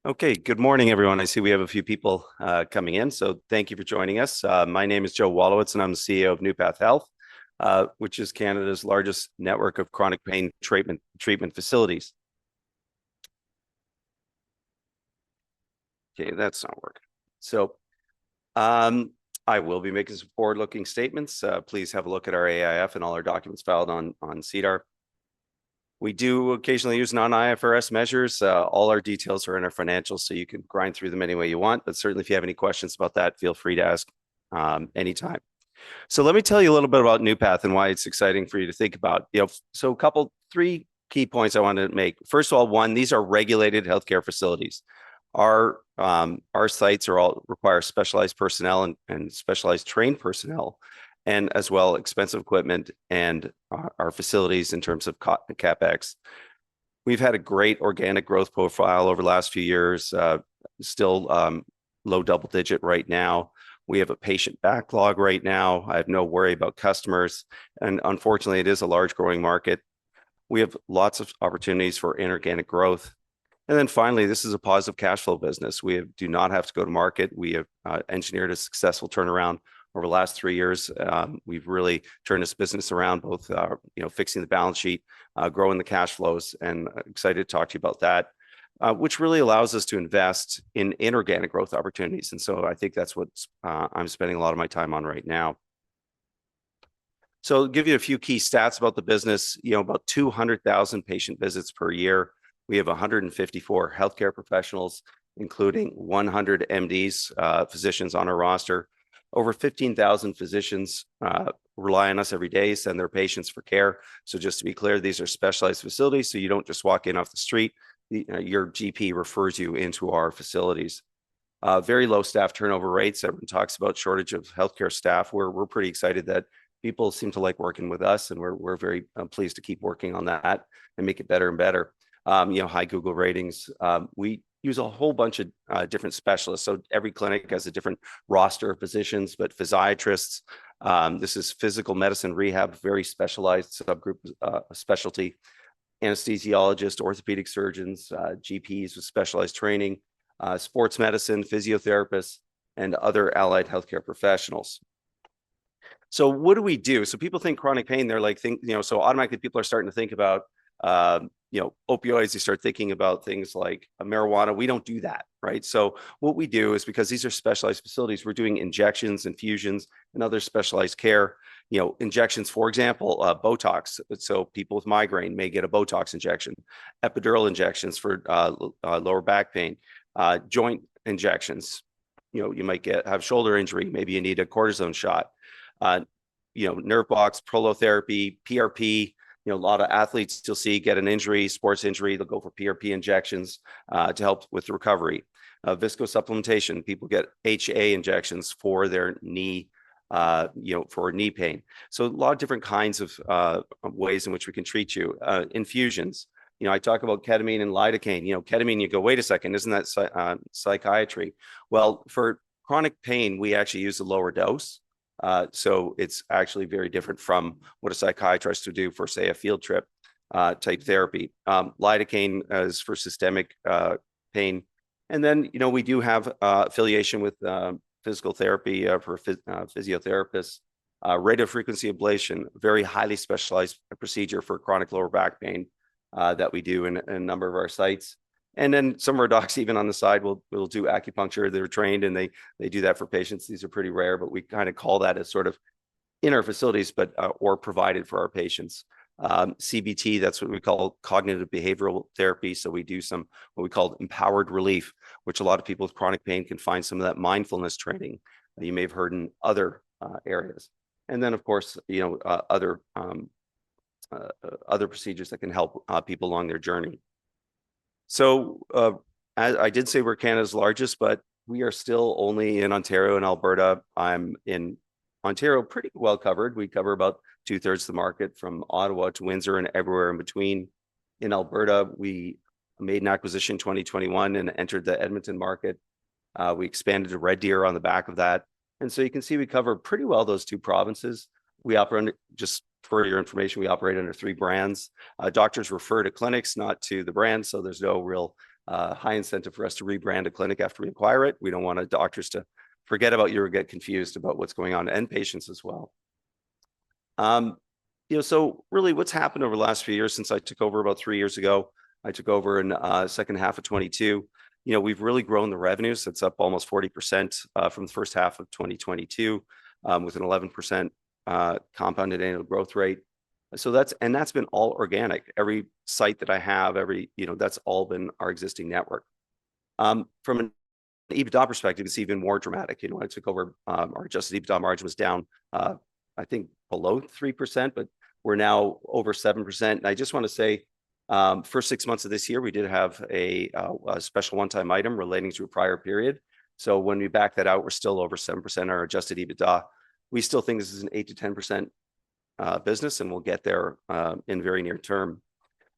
Okay, good morning, everyone. I see we have a few people coming in, so thank you for joining us. My name is Joe Wallowitz, and I'm the CEO of NeuPath Health, which is Canada's largest network of chronic pain treatment facilities. Okay, that's not working. So I will be making some forward-looking statements. Please have a look at our AIF and all our documents filed on SEDAR. We do occasionally use non-IFRS measures. All our details are in our financials, so you can grind through them any way you want. But certainly, if you have any questions about that, feel free to ask anytime. So let me tell you a little bit about NeuPath and why it's exciting for you to think about. So three key points I wanted to make. First of all, one, these are regulated healthcare facilities. Our sites all require specialized personnel and specialized trained personnel, and as well expensive equipment and our facilities in terms of CapEx. We've had a great organic growth profile over the last few years, still low double digit right now. We have a patient backlog right now. I have no worry about customers. And unfortunately, it is a large growing market. We have lots of opportunities for inorganic growth. And then finally, this is a positive cash flow business. Do not have to go to market. We have engineered a successful turnaround over the last 3 years. We've really turned this business around, both fixing the balance sheet, growing the cash flows, and excited to talk to you about that, which really allows us to invest in inorganic growth opportunities. And so I think that's what I'm spending a lot of my time on right now. So I'll give you a few key stats about the business. About 200,000 patient visits per year. We have 154 healthcare professionals, including 100 MDs, physicians on our roster. Over 15,000 physicians rely on us every day, send their patients for care. So just to be clear, these are specialized facilities, so you don't just walk in off the street. Your GP refers you into our facilities. Very low staff turnover rates. Everyone talks about shortage of healthcare staff. We're pretty excited that people seem to like working with us, and we're very pleased to keep working on that and make it better and better. High Google ratings. We use a whole bunch of different specialists. So every clinic has a different roster of physicians, but physiatrists, this is physical medicine rehab, very specialized subgroup specialty, anesthesiologists, orthopedic surgeons, GPs with specialized training, sports medicine, physiotherapists, and other allied healthcare professionals. So what do we do? So people think chronic pain, they're like, so automatically people are starting to think about opioids. They start thinking about things like marijuana. We don't do that, right? So what we do is, because these are specialized facilities, we're doing injections, infusions, and other specialized care. Injections, for example, Botox. So people with migraine may get a Botox injection, epidural injections for lower back pain, joint injections. You might have shoulder injury. Maybe you need a cortisone shot. Nerve blocks, prolotherapy, PRP. A lot of athletes you'll see get an injury, sports injury, they'll go for PRP injections to help with the recovery. Viscosupplementation, people get HA injections for their knee, for knee pain. So a lot of different kinds of ways in which we can treat you. Infusions. I talk about ketamine and lidocaine. Ketamine, you go, wait a second, isn't that psychiatry? Well, for chronic pain, we actually use a lower dose. So it's actually very different from what a psychiatrist would do for, say, a field trip type therapy. Lidocaine is for systemic pain. And then, we do have affiliation with physical therapy for physiotherapists. Radiofrequency ablation, very highly specialized procedure for chronic lower back pain that we do in a number of our sites. And then some of our docs, even on the side, will do acupuncture. They're trained and they do that for patients. These are pretty rare, but we kind of call that as sort of in our facilities, but or provided for our patients. CBT, that's what we call cognitive behavioral therapy. So we do some what we call empowered relief, which a lot of people with chronic pain can find some of that mindfulness training that you may have heard in other areas. And then, of course, other procedures that can help people along their journey. So as I did say, we're Canada's largest, but we are still only in Ontario and Alberta. I'm in Ontario, pretty well covered. We cover about 2/3 of the market, from Ottawa to Windsor and everywhere in between. In Alberta, we made an acquisition in 2021 and entered the Edmonton market. We expanded to Red Deer on the back of that. And so you can see we cover pretty well those two provinces. We operate, just for your information, we operate under 3 brands. Doctors refer to clinics, not to the brand, so there's no real high incentive for us to rebrand a clinic after we acquire it. We don't want doctors to forget about you or get confused about what's going on, and patients as well. So really what's happened over the last few years since I took over about 3 years ago, I took over in second half of 22. We've really grown the revenues. It's up almost 40% from the first half of 2022 with an 11% compounded annual growth rate. So that's been all organic. Every site that I have, that's all been our existing network. From an EBITDA perspective, it's even more dramatic. When I took over, our adjusted EBITDA margin was down, I think below 3%, but we're now over 7%. And I just want to say, first 6 months of this year, we did have a special one-time item relating to a prior period. So when we back that out, we're still over 7% our adjusted EBITDA. We still think this is an 8 to 10% business, and we'll get there in very near term.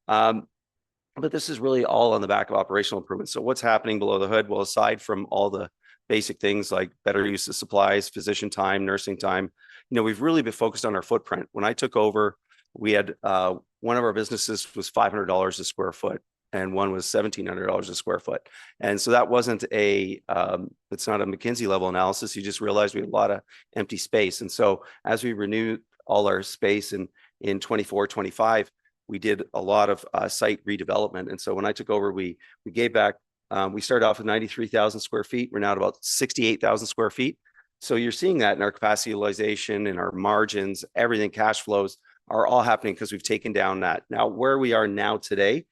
But this is really all on the back of operational improvements. So what's happening below the hood? Well, aside from all the basic things like better use of supplies, physician time, nursing time, we've really been focused on our footprint. When I took over, we had one of our businesses was $500 a square foot, and one was $1,700 a square foot. And so that wasn't it's not a McKinsey level analysis. You just realized we had a lot of empty space. And so as we renewed all our space in 24, 25, we did a lot of site redevelopment. And so when I took over, we gave back, we started off with 93,000 square feet. We're now at about 68,000 square feet. So you're seeing that in our capacity utilization, in our margins, everything, cash flows are all happening because we've taken down that. Now, where we are now today,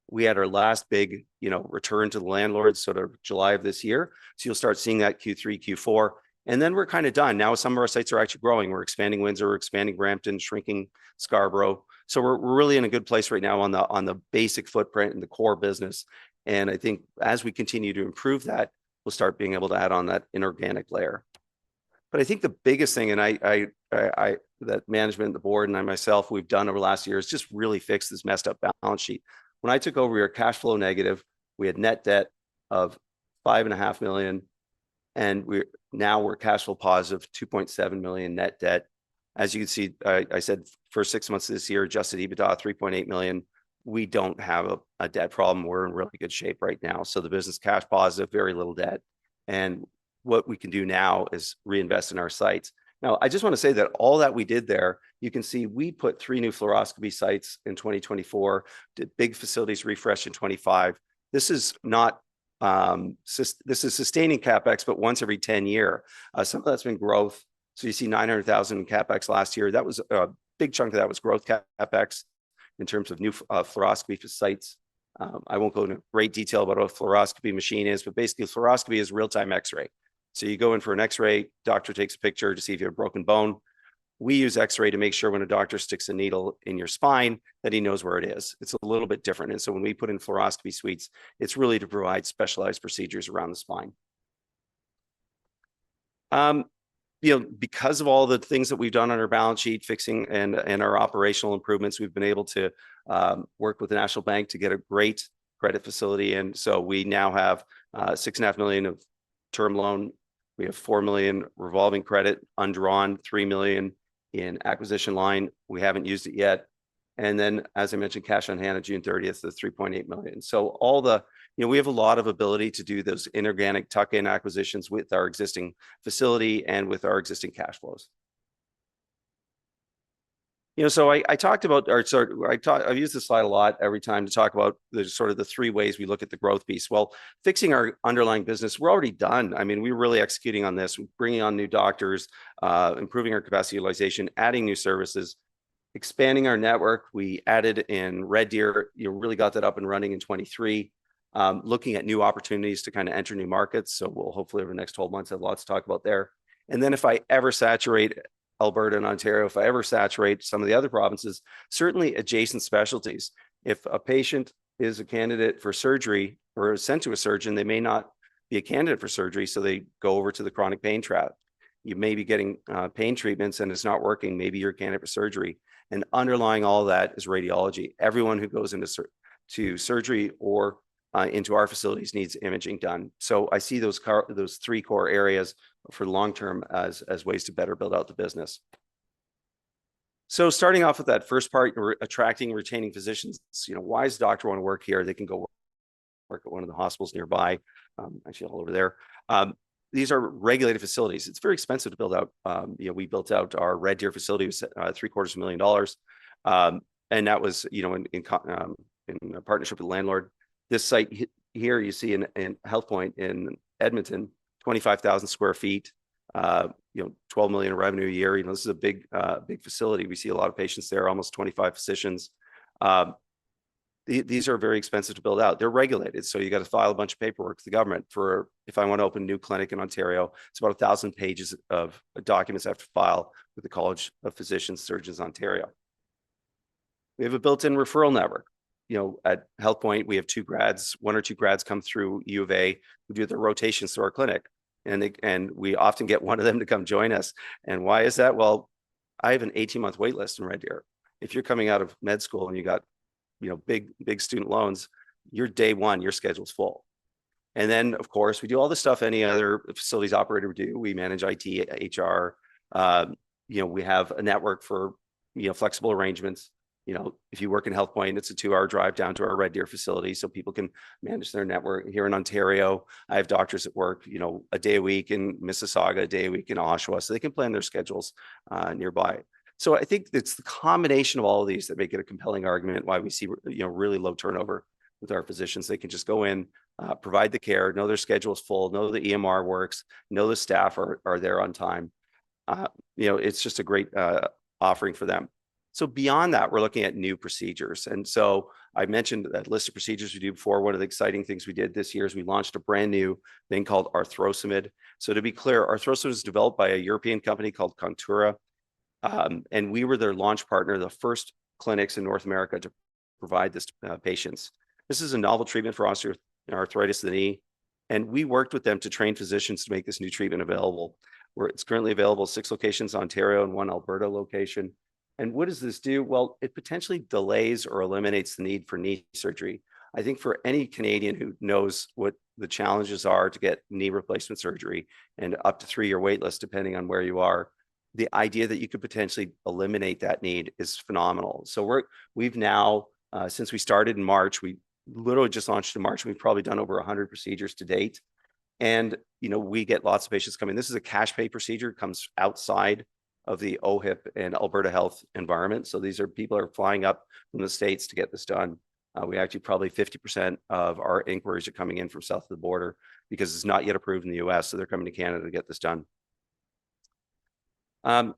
we had our last big, return to the landlords sort of July of this year. So you'll start seeing that Q3, Q4. And then we're kind of done. Now some of our sites are actually growing. We're expanding Windsor, we're expanding Brampton, shrinking Scarborough. So we're really in a good place right now on the basic footprint and the core business. And I think as we continue to improve that, we'll start being able to add on that inorganic layer. But I think the biggest thing, and I that management, the board, and I myself, we've done over the last year is just really fix this messed up balance sheet. When I took over, we were cash flow negative. We had net debt of $5.5 million. And we're cash flow positive, 2.7 million net debt. As you can see, I said first 6 months of this year, adjusted EBITDA 3.8 million. We don't have a debt problem. We're in really good shape right now. So the business cash positive, very little debt. And what we can do now is reinvest in our sites. Now, I just want to say that all that we did there, you can see we put 3 new fluoroscopy sites in 2024, did big facilities refresh in 25. This is not this is sustaining CapEx, but once every 10 years. Some of that's been growth. So you see 900,000 in CapEx last year. That was a big chunk of that was growth CapEx in terms of new fluoroscopy for sites. I won't go into great detail about what a fluoroscopy machine is, but basically fluoroscopy is real-time X-ray. So you go in for an X-ray, doctor takes a picture to see if you have a broken bone. We use X-ray to make sure when a doctor sticks a needle in your spine that he knows where it is. It's a little bit different. And so when we put in fluoroscopy suites, it's really to provide specialized procedures around the spine. Because of all the things that we've done on our balance sheet, fixing and our operational improvements, we've been able to work with the National Bank to get a great credit facility. And so we now have $6.5 million of term loan. We have $4 million revolving credit, undrawn, $3 million in acquisition line. We haven't used it yet. And then, as I mentioned, cash on hand at June 30th, the 3.8 million. So we have a lot of ability to do those inorganic tuck-in acquisitions with our existing facility and with our existing cash flows. So I talked about, I've used this slide a lot every time to talk about the sort of the 3 ways we look at the growth piece. Well, fixing our underlying business, we're already done. I mean, we're really executing on this, bringing on new doctors, improving our capacity utilization, adding new services, expanding our network. We added in Red Deer, really got that up and running in 23, looking at new opportunities to kind of enter new markets. So we'll hopefully over the next 12 months have lots to talk about there. And then if I ever saturate Alberta and Ontario, if I ever saturate some of the other provinces, certainly adjacent specialties. If a patient is a candidate for surgery or is sent to a surgeon, they may not be a candidate for surgery, so they go over to the chronic pain trap. You may be getting pain treatments and it's not working. Maybe you're a candidate for surgery. And underlying all that is radiology. Everyone who goes into surgery or into our facilities needs imaging done. So I see those 3 core areas for long term as ways to better build out the business. So starting off with that first part, attracting and retaining physicians. Why does a doctor want to work here? They can go work at one of the hospitals nearby, actually all over there. These are regulated facilities. It's very expensive to build out. We built out our Red Deer facility was $750,000, and that was in a partnership with the landlord. This site here you see in Health Point in Edmonton, 25,000 square feet. 12 million in revenue a year. This is a big facility. We see a lot of patients there, almost 25 physicians. These are very expensive to build out. They're regulated, so you got to file a bunch of paperwork to the government for, if I want to open a new clinic in Ontario, it's about 1,000 pages of documents I have to file with the College of Physicians, Surgeons, Ontario. We have a built-in referral network. At Health Point, we have one or two grads come through U of A who do their rotations through our clinic. And we often get one of them to come join us. And why is that? Well, I have an 18-month wait list in Red Deer. If you're coming out of med school and you got, big student loans, your day one, your schedule's full. And then, of course, we do all the stuff any other facilities operator would do. We manage IT, HR. We have a network for, flexible arrangements. If you work in Health Point, it's a 2-hour drive down to our Red Deer facility so people can manage their network. Here in Ontario, I have doctors that work, a day a week in Mississauga, a day a week in Oshawa, so they can plan their schedules nearby. So I think it's the combination of all of these that make it a compelling argument why we see, really low turnover with our physicians. They can just go in, provide the care, know their schedule is full, know the EMR works, know the staff are there on time. It's just a great offering for them. So beyond that, we're looking at new procedures. And so I mentioned that list of procedures we do before. One of the exciting things we did this year is we launched a brand new thing called Arthrosamid. So to be clear, Arthrosamid was developed by a European company called Contura. And we were their launch partner, the first clinics in North America to provide this to patients. This is a novel treatment for osteoarthritis of the knee. And we worked with them to train physicians to make this new treatment available. It's currently available at 6 locations in Ontario and 1 Alberta location. And what does this do? Well, it potentially delays or eliminates the need for knee surgery. I think for any Canadian who knows what the challenges are to get knee replacement surgery and up to 3-year wait list, depending on where you are, the idea that you could potentially eliminate that need is phenomenal. So we've now, since we started in March, we literally just launched in March. We've probably done over 100 procedures to date. And, we get lots of patients coming. This is a cash pay procedure, comes outside of the OHIP and Alberta Health environment. So these are people are flying up from the States to get this done. We actually probably 50% of our inquiries are coming in from south of the border because it's not yet approved in the US. So they're coming to Canada to get this done.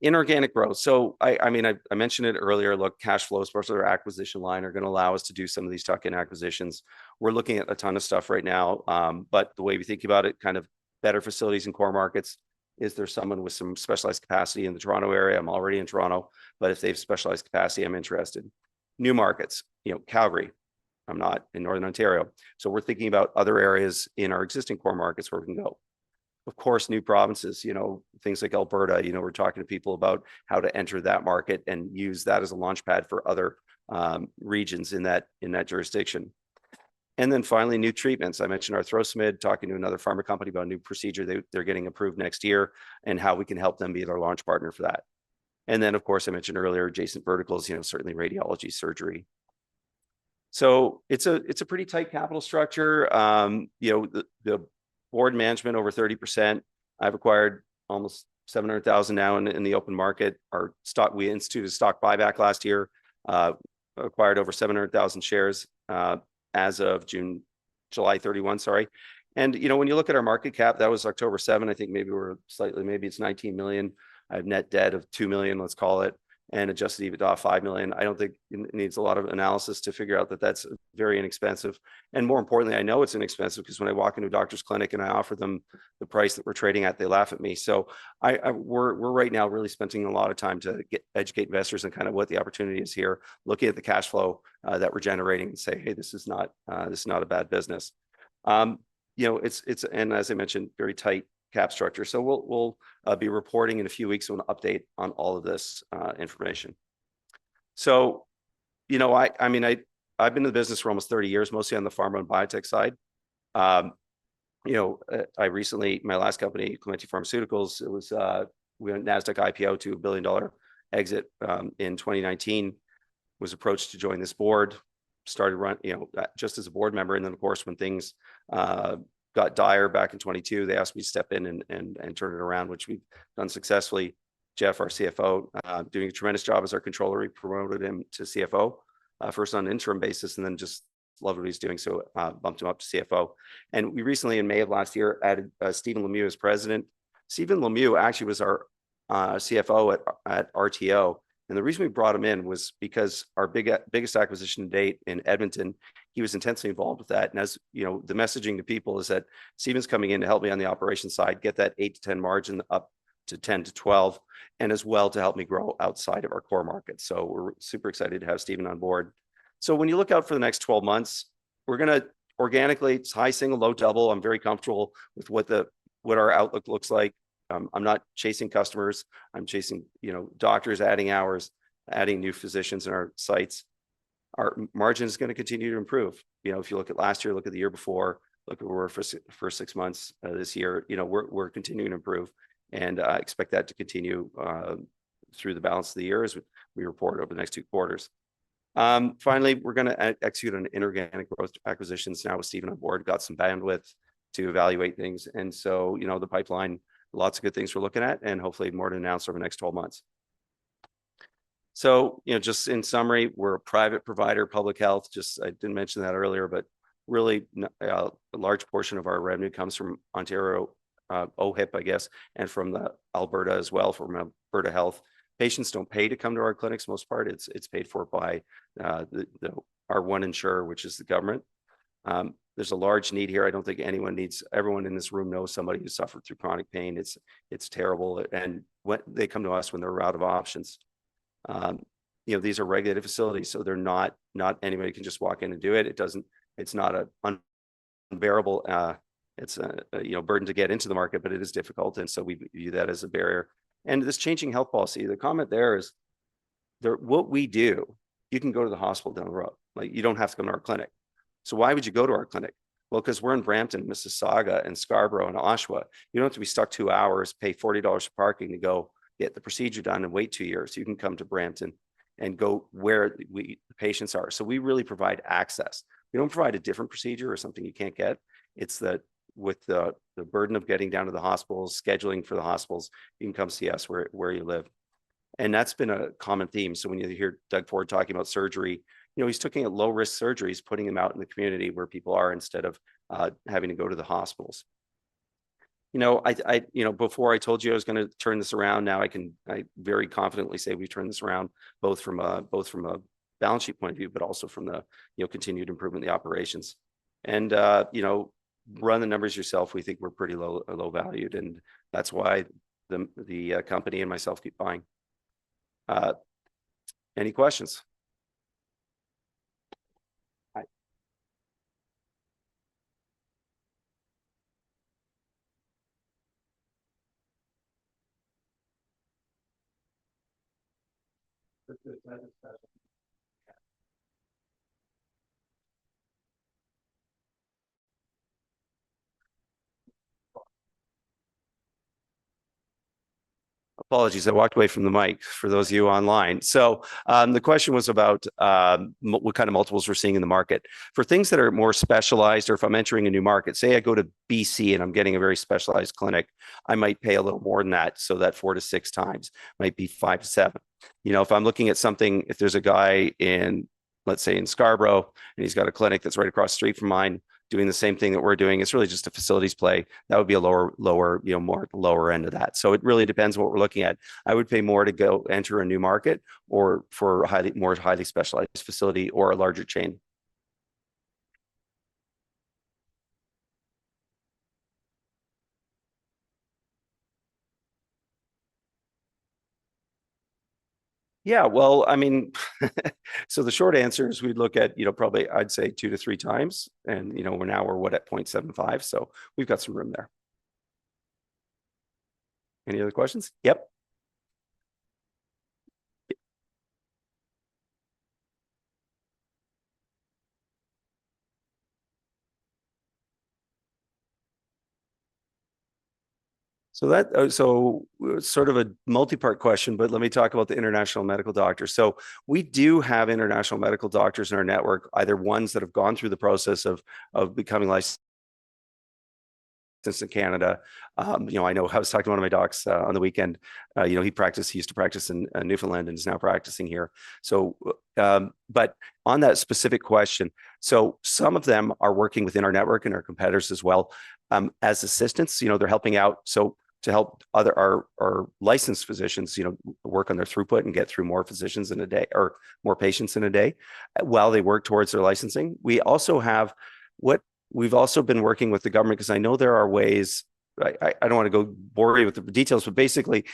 Inorganic growth. So I mentioned it earlier. Look, cash flows, plus our acquisition line are going to allow us to do some of these tuck-in acquisitions. We're looking at a ton of stuff right now. But the way we think about it, kind of better facilities in core markets. Is there someone with some specialized capacity in the Toronto area? I'm already in Toronto, but if they have specialized capacity, I'm interested. New markets, Calgary. I'm not in Northern Ontario. So we're thinking about other areas in our existing core markets where we can go. Of course, new provinces, things like Alberta, we're talking to people about how to enter that market and use that as a launch pad for other regions in that jurisdiction. And then finally, new treatments. I mentioned Arthrosamid, talking to another pharma company about a new procedure they're getting approved next year and how we can help them be their launch partner for that. And then, of course, I mentioned earlier, adjacent verticals, certainly radiology, surgery. So it's a pretty tight capital structure. The board management over 30%. I've acquired almost 700,000 now in the open market. Our stock, we instituted a stock buyback last year, acquired over 700,000 shares as of July 31, sorry. And, when you look at our market cap, that was October 7, I think maybe it's 19 million. I have net debt of 2 million, let's call it, and adjusted EBITDA of 5 million. I don't think it needs a lot of analysis to figure out that that's very inexpensive. And more importantly, I know it's inexpensive because when I walk into a doctor's clinic and I offer them the price that we're trading at, they laugh at me. So we're right now really spending a lot of time to educate investors on kind of what the opportunity is here, looking at the cash flow that we're generating and say, hey, this is not a bad business. It's and as I mentioned, very tight cap structure. So we'll be reporting in a few weeks on an update on all of this information. So, I've been in the business for almost 30 years, mostly on the pharma and biotech side. I recently, my last company, Clementi Pharmaceuticals, it was, we went NASDAQ IPO to $1 billion exit in 2019, was approached to join this board. started just as a board member. And then of course, when things got dire back in 22, they asked me to step in and turn it around, which we've done successfully. Jeff, our CFO, doing a tremendous job as our controller. We promoted him to CFO first on an interim basis, and then just loved what he's doing. So bumped him up to CFO. And we recently, in May of last year, added Stephen Lemieux as president. Stephen Lemieux actually was our CFO at RTO. And the reason we brought him in was because our biggest acquisition to date in Edmonton, he was intensely involved with that. And as you know, the messaging to people is that Stephen's coming in to help me on the operations side, get that 8 to 10 margin up to 10 to 12, and as well to help me grow outside of our core market. So we're super excited to have Stephen on board. So when you look out for the next 12 months, we're going to organically, it's high single, low double. I'm very comfortable with what our outlook looks like. I'm not chasing customers. I'm chasing, doctors, adding hours, adding new physicians in our sites. Our margin is going to continue to improve. If you look at last year, look at the year before, look at where we're for 6 months this year, we're continuing to improve, and I expect that to continue through the balance of the year as we report over the next 2 quarters. Finally, we're going to execute on inorganic growth acquisitions now with Stephen on board, got some bandwidth to evaluate things. And so, the pipeline, lots of good things we're looking at, and hopefully more to announce over the next 12 months. So, just in summary, we're a private provider, public health. I didn't mention that earlier, but really a large portion of our revenue comes from Ontario, OHIP, I guess, and from the Alberta as well, from Alberta Health. Patients don't pay to come to our clinics. Most part, it's paid for by our one insurer, which is the government. There's a large need here. I don't think everyone in this room knows somebody who suffered through chronic pain. It's terrible. And when they come to us when they're out of options. These are regulated facilities, so they're not anybody can just walk in and do it. It's not an unbearable, it's a burden to get into the market, but it is difficult. And so we view that as a barrier. And this changing health policy, the comment there is what we do, you can go to the hospital down the road. Like, you don't have to come to our clinic. So why would you go to our clinic? Well, because we're in Brampton, Mississauga, and Scarborough, and Oshawa. You don't have to be stuck 2 hours, pay $40 for parking to go get the procedure done and wait 2 years. You can come to Brampton and go where the patients are. So we really provide access. We don't provide a different procedure or something you can't get. It's that with the burden of getting down to the hospitals, scheduling for the hospitals, you can come see us where you live. And that's been a common theme. So when you hear Doug Ford talking about surgery, he's looking at low risk surgeries, putting them out in the community where people are, instead of having to go to the hospitals. Before I told you I was going to turn this around. Now I very confidently say we turned this around, both from a balance sheet point of view, but also from the continued improvement in the operations. And run the numbers yourself. We think we're pretty low valued, and that's why the company and myself keep buying. Any questions? Apologies, I walked away from the mic for those of you online. So the question was about what kind of multiples we're seeing in the market. For things that are more specialized, or if I'm entering a new market, say I go to BC and I'm getting a very specialized clinic, I might pay a little more than that. So that 4 to 6 times might be 5 to 7. If I'm looking at something, if there's a guy let's say in Scarborough, and he's got a clinic that's right across the street from mine, doing the same thing that we're doing, it's really just a facilities play. That would be a more lower end of that. So it really depends what we're looking at. I would pay more to go enter a new market, or for more highly specialized facility or a larger chain. Yeah, well, I mean, so the short answer is we'd look at, probably I'd say 2 to 3 times. And, we're at 0.75. So we've got some room there. Any other questions? Yep. So sort of a multi-part question, but let me talk about the international medical doctors. So we do have international medical doctors in our network, either ones that have gone through the process of becoming licensed in Canada. I know I was talking to one of my docs on the weekend. He used to practice in Newfoundland and is now practicing here. So, but on that specific question, so some of them are working within our network and our competitors as well as assistants. They're helping out. So to help our licensed physicians, work on their throughput and get through more physicians in a day or more patients in a day while they work towards their licensing. We also have we've also been working with the government because I know there are ways. I don't want to go bore you with the details, but basically,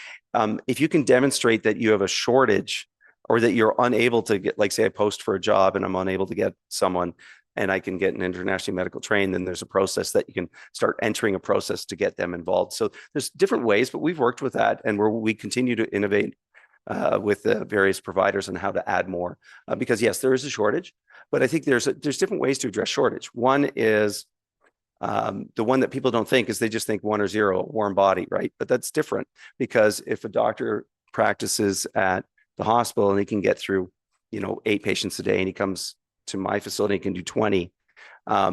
if you can demonstrate that you have a shortage or that you're unable to get, like, say, I post for a job and I'm unable to get someone and I can get an internationally medical trained, then there's a process that you can start entering a process to get them involved. So there's different ways, but we've worked with that and we continue to innovate with the various providers on how to add more because yes, there is a shortage, but I think there's different ways to address shortage. One is the one that people don't think is they just think 1 or 0, warm body, right? But that's different because if a doctor practices at the hospital and he can get through, 8 patients a day and he comes to my facility and can do 20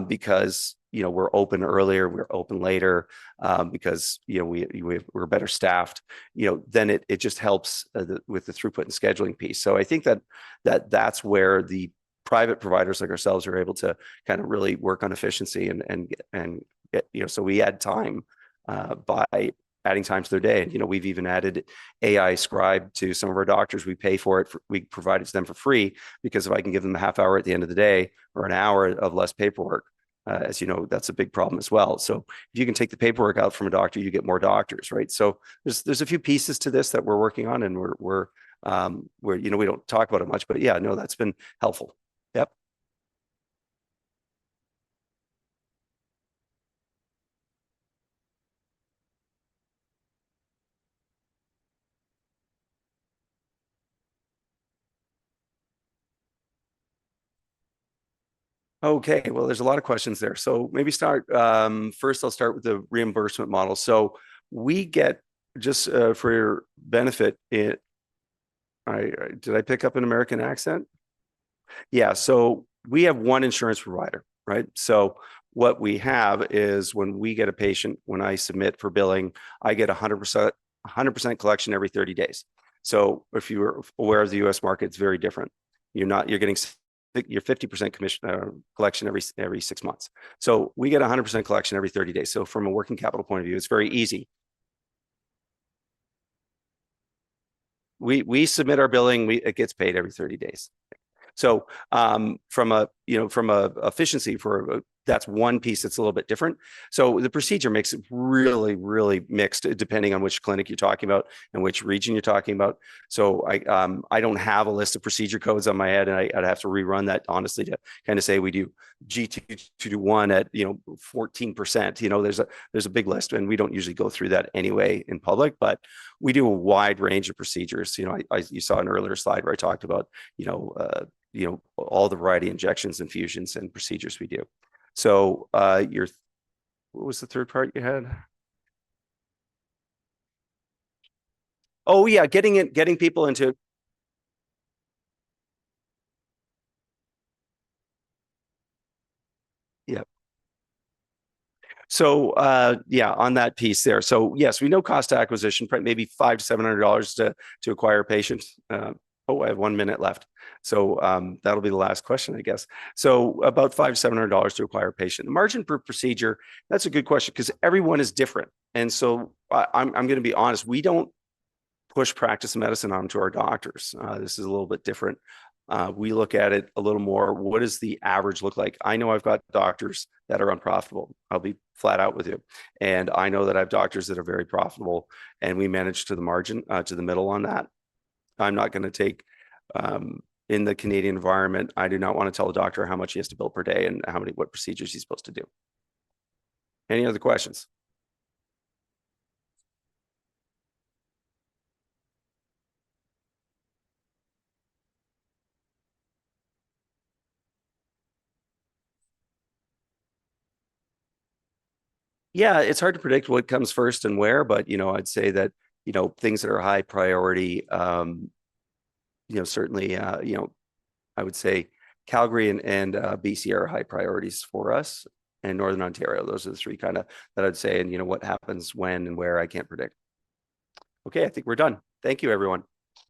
because we're open earlier, we're open later because we're better staffed. Then it just helps with the throughput and scheduling piece. So I think that's where the private providers like ourselves are able to kind of really work on efficiency and get, so we add time by adding time to their day. And we've even added AI scribe to some of our doctors. We pay for it. We provide it to them for free because if I can give them a half hour at the end of the day or an hour of less paperwork, as you know, that's a big problem as well. So if you can take the paperwork out from a doctor, you get more doctors, right? So there's a few pieces to this that we're working on, and we're we don't talk about it much, but yeah, no, that's been helpful. Yep. Okay, well, there's a lot of questions there. So maybe first, I'll start with the reimbursement model. So we get, just for your benefit, did I pick up an American accent? Yeah, so we have one insurance provider, right? So what we have is when we get a patient, when I submit for billing, I get 100% collection every 30 days. So if you were aware of the US market, it's very different. You're getting your 50% commission collection every 6 months. So we get 100% collection every 30 days. So from a working capital point of view, it's very easy. We submit our billing, it gets paid every 30 days. So from a efficiency that's one piece that's a little bit different. So the procedure makes it really, really mixed depending on which clinic you're talking about and which region you're talking about. So I don't have a list of procedure codes on my head, and I'd have to rerun that honestly to kind of say we do G221 at 14%. There's a big list, and we don't usually go through that anyway in public, but we do a wide range of procedures. You saw an earlier slide where I talked about all the variety of injections, infusions, and procedures we do. So what was the third part you had? Oh yeah, getting people into. Yeah. So yeah, on that piece there. So yes, we know cost acquisition, maybe $500 to $700 to acquire a patient. I have 1 minute left. So that'll be the last question, I guess. So about $500 to $700 to acquire a patient. The margin per procedure, that's a good question because everyone is different. And so I'm going to be honest, we don't push practice medicine onto our doctors. This is a little bit different. We look at it a little more. What does the average look like? I know I've got doctors that are unprofitable. I'll be flat out with you. And I know that I have doctors that are very profitable, and we manage to the margin, to the middle on that. I'm not going to take, in the Canadian environment, I do not want to tell a doctor how much he has to bill per day and what procedures he's supposed to do. Any other questions? Yeah, it's hard to predict what comes first and where, but I'd say that things that are high priority, certainly, I would say Calgary and BC are high priorities for us, and Northern Ontario. Those are the three kind of that I'd say. And what happens when and where, I can't predict. Okay, I think we're done. Thank you, everyone.